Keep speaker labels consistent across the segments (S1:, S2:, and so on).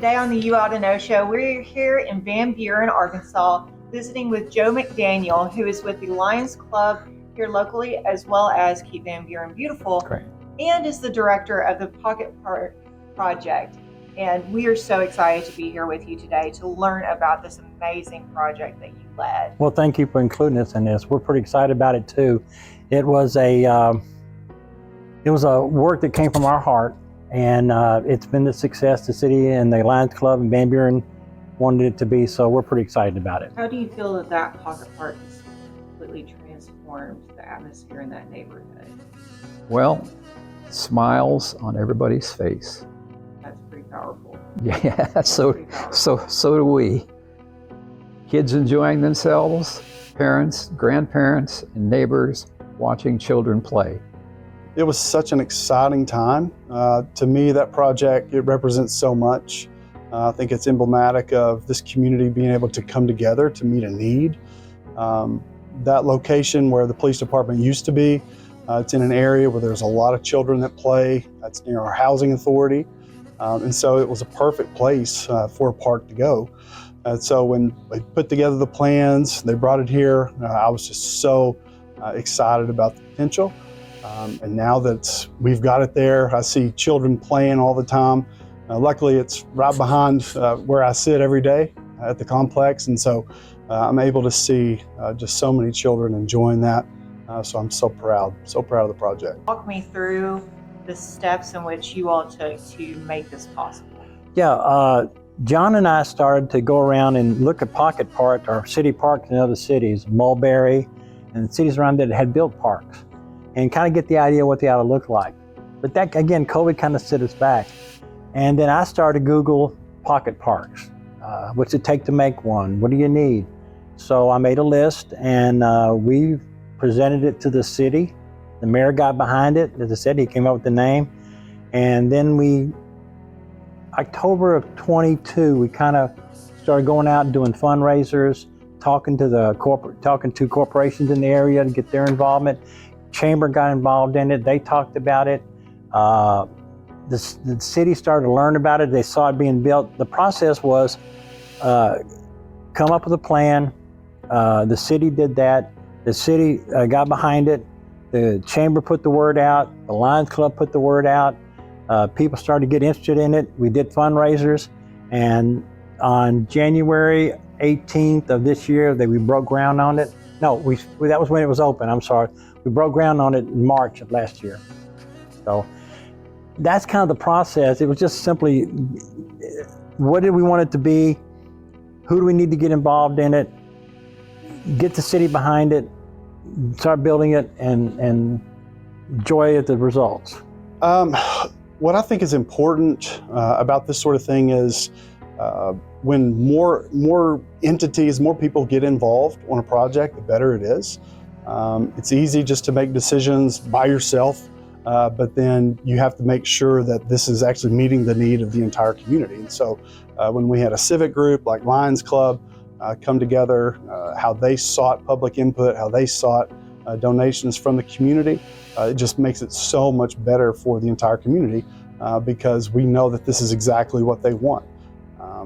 S1: Today on the Otto Show, we're here in Van Buren, Arkansas, visiting with Joe McDaniel, who is with the Lions Club here locally, as well as Keep Van Buren Beautiful,
S2: Great.
S1: And is the director of the Pocket Park Project. And we are so excited to be here with you today to learn about this amazing project that you led.
S2: Well, thank you for including us in this. We're pretty excited about it too. It was a work that came from our heart, and it's been the success the city and the Lions Club and Van Buren wanted it to be, so we're pretty excited about it.
S1: How do you feel that Pocket Park has completely transformed the atmosphere in that neighborhood?
S3: Well, smiles on everybody's face.
S1: That's pretty powerful.
S3: Yeah, so do we. Kids enjoying themselves, parents, grandparents, and neighbors watching children play.
S4: It was such an exciting time. To me, that project, it represents so much. I think it's emblematic of this community being able to come together to meet a need. That location where the police department used to be, it's in an area where there's a lot of children that play. That's near our housing authority. And so it was a perfect place for a park to go. So when they put together the plans, they brought it here, I was just so excited about the potential. And now that we've got it there, I see children playing all the time. Luckily, it's right behind where I sit every day at the complex. And so I'm able to see just so many children enjoying that. So I'm so proud of the project.
S1: Walk me through the steps in which you all took to make this possible.
S2: Yeah, John and I started to go around and look at pocket parks or city parks in other cities, Mulberry and cities around there that had built parks, and kind of get the idea what they ought to look like. But that, again, COVID kind of set us back. And then I started to Google pocket parks. What's it take to make one? What do you need? So I made a list, and we presented it to the city. The mayor got behind it. As I said, he came up with the name. And then October of 22, we kind of started going out and doing fundraisers, talking to corporations in the area to get their involvement. Chamber got involved in it. They talked about it. The city started to learn about it. They saw it being built. The process was come up with a plan. The city did that. The city got behind it. The chamber put the word out. The Lions Club put the word out. People started to get interested in it. We did fundraisers. And on January 18th of this year, we broke ground on it. No, that was when it was open. I'm sorry. We broke ground on it in March of last year. So that's kind of the process. It was just simply, what did we want it to be? Who do we need to get involved in it? Get the city behind it, start building it, and enjoy the results.
S4: What I think is important about this sort of thing is when more entities, more people get involved on a project, the better it is. It's easy just to make decisions by yourself, but then you have to make sure that this is actually meeting the need of the entire community. And so when we had a civic group like Lions Club come together, how they sought public input, how they sought donations from the community, it just makes it so much better for the entire community because we know that this is exactly what they want.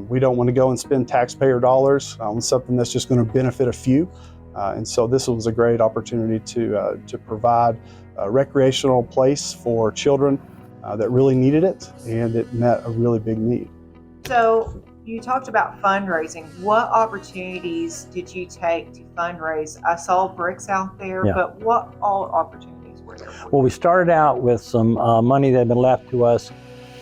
S4: We don't want to go and spend taxpayer dollars on something that's just going to benefit a few. And so this was a great opportunity to provide a recreational place for children that really needed it, and it met a really big need.
S1: So you talked about fundraising. What opportunities did you take to fundraise? I saw bricks out there,
S2: Yeah.
S1: But what all opportunities were there?
S2: Well, we started out with some money that had been left to us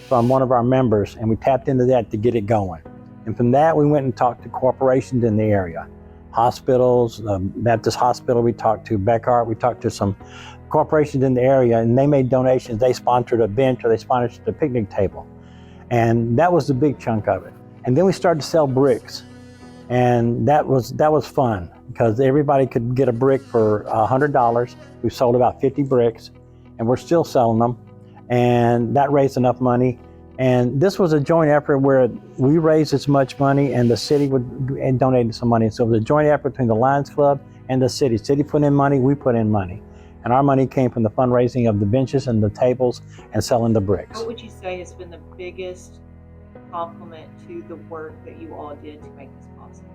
S2: from one of our members, and we tapped into that to get it going. And from that, we went and talked to corporations in the area. Hospitals, Baptist Hospital we talked to, Beckhart, we talked to some corporations in the area, and they made donations. They sponsored a bench or they sponsored a picnic table. And that was the big chunk of it. And then we started to sell bricks. And that was fun because everybody could get a brick for $100. We sold about 50 bricks, and we're still selling them. And that raised enough money. And this was a joint effort where we raised as much money and the city would donate some money. So it was a joint effort between the Lions Club and the city. City put in money, we put in money. And our money came from the fundraising of the benches and the tables and selling the bricks.
S1: What would you say has been the biggest compliment to the work that you all did to make this possible?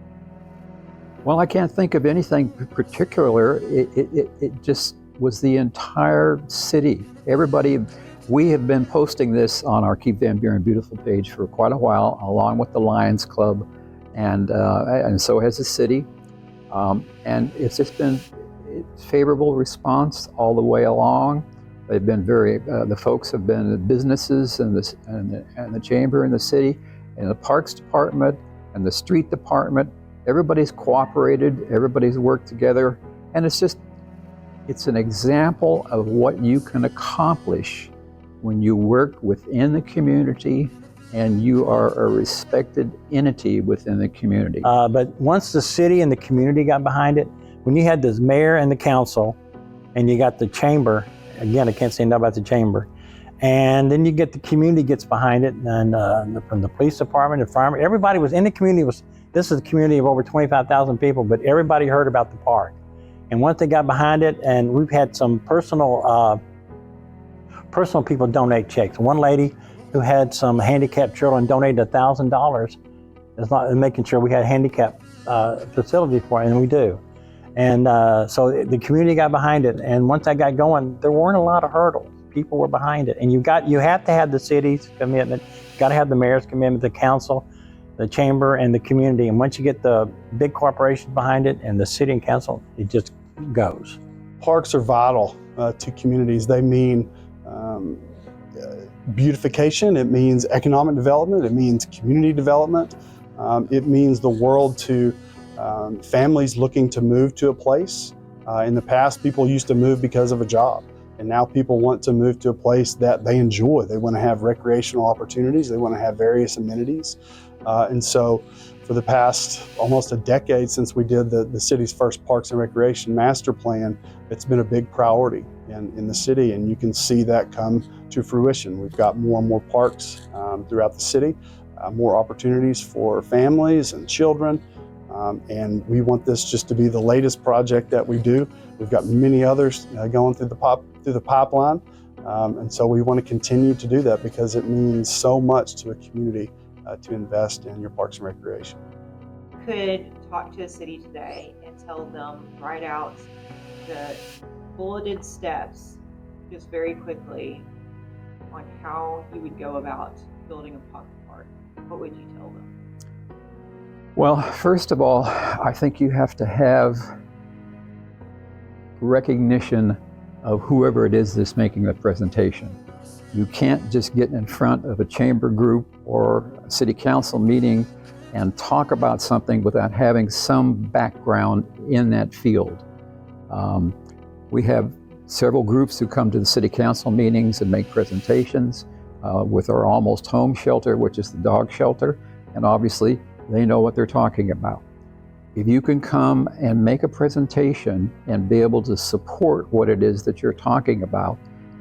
S3: Well, I can't think of anything particular. It just was the entire city. Everybody, we have been posting this on our Keep Van Buren Beautiful page for quite a while, along with the Lions Club, and so has the city. And it's just been favorable response all the way along. They've been the folks have been the businesses and the chamber and the city and the parks department and the street department. Everybody's cooperated, everybody's worked together, and it's an example of what you can accomplish when you work within the community and you are a respected entity within the community.
S2: But once the city and the community got behind it, when you had the mayor and the council, and you got the chamber, again, I can't say enough about the chamber, and then you get the community gets behind it, and from the police department and firemen, everybody was in the community. This is a community of over 25,000 people, but everybody heard about the park. And once they got behind it, and we've had some personal people donate checks. One lady who had some handicapped children donated $1,000. It's not making sure we had handicap facility for it, and we do. And so the community got behind it. And once I got going, there weren't a lot of hurdles. People were behind it. And you have to have the city's commitment, you got to have the mayor's commitment, the council, the chamber, and the community. And once you get the big corporations behind it and the city and council, it just goes.
S4: Parks are vital to communities. They mean beautification, it means economic development, it means community development, it means the world to families looking to move to a place. In the past, people used to move because of a job, and now people want to move to a place that they enjoy. They want to have recreational opportunities, they want to have various amenities. And so for the past almost a decade since we did the city's first Parks and Recreation Master Plan, it's been a big priority in the city, and you can see that come to fruition. We've got more and more parks throughout the city, more opportunities for families and children, and we want this just to be the latest project that we do. We've got many others going through the pipeline, and so we want to continue to do that because it means so much to a community to invest in your parks and recreation.
S1: Could talk to a city today and tell them, write out the bulleted steps just very quickly on how you would go about building a pocket park, what would you tell them?
S3: Well, first of all, I think you have to have recognition of whoever it is that's making the presentation. You can't just get in front of a chamber group or a city council meeting and talk about something without having some background in that field. We have several groups who come to the city council meetings and make presentations with our Almost Home shelter, which is the dog shelter, and obviously they know what they're talking about. If you can come and make a presentation and be able to support what it is that you're talking about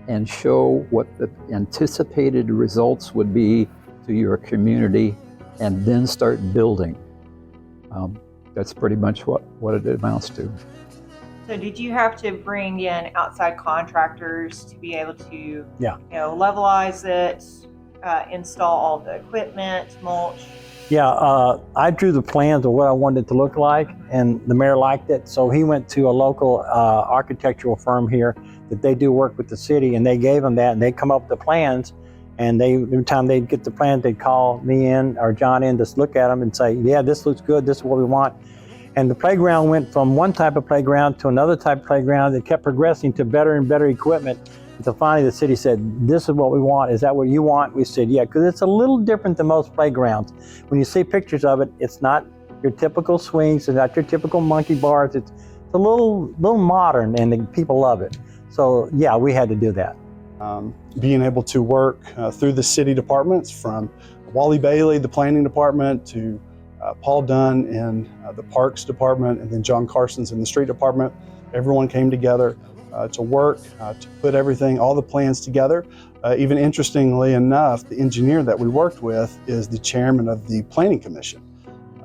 S3: and show what the anticipated results would be to your community and then start building, that's pretty much what it amounts to.
S1: So did you have to bring in outside contractors to be able to levelize it, install all the equipment, mulch?
S2: Yeah, I drew the plans of what I wanted it to look like, and the mayor liked it, so he went to a local architectural firm here that they do work with the city, and they gave him that, and they come up with the plans, and every time they'd get the plans, they'd call me in or John in to look at them and say, yeah, this looks good, this is what we want. And the playground went from one type of playground to another type of playground. It kept progressing to better and better equipment. So finally the city said, this is what we want. Is that what you want? We said, yeah, because it's a little different than most playgrounds. When you see pictures of it, it's not your typical swings, it's not your typical monkey bars. It's a little modern, and the people love it. So yeah, we had to do that.
S4: Being able to work through the city departments, from Wally Bailey, the planning department, to Paul Dunn in the parks department, and then John Carson's in the street department. Everyone came together to work, to put everything, all the plans together. Even interestingly enough, the engineer that we worked with is the chairman of the planning commission.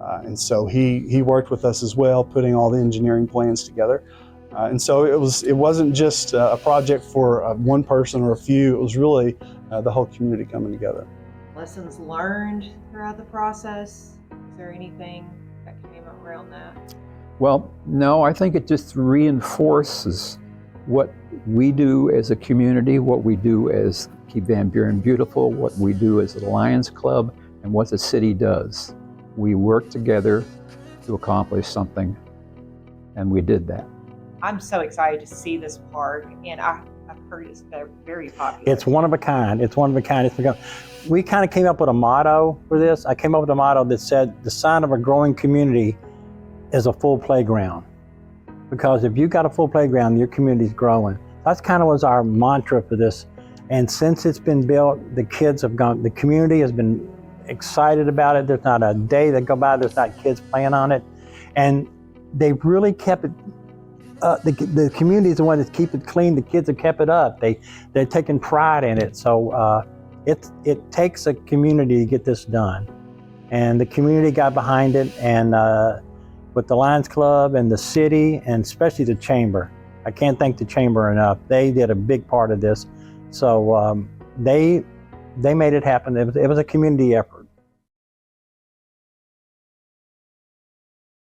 S4: And so he worked with us as well, putting all the engineering plans together. And so it wasn't just a project for one person or a few, it was really the whole community coming together.
S1: lessons learned throughout the process? Is there anything that came up around that?
S3: Well, no, I think it just reinforces what we do as a community, what we do as Keep Van Buren Beautiful, what we do as the Lions Club, and what the city does. We work together to accomplish something, and we did that.
S1: I'm so excited to see this park, and I've heard it's very popular.
S2: It's one of a kind. It's one of a kind. We kind of came up with a motto for this. I came up with a motto that said, the sign of a growing community is a full playground. Because if you've got a full playground, your community's growing. That's kind of was our mantra for this. And since it's been built, the community has been excited about it. There's not a day that go by there's not kids playing on it. And they've really kept it, the community is the one that keep it clean. The kids have kept it up. They're taking pride in it. So it takes a community to get this done. And the community got behind it, and with the Lions Club and the city, and especially the chamber. I can't thank the chamber enough. They did a big part of this. So they made it happen. It was a community effort.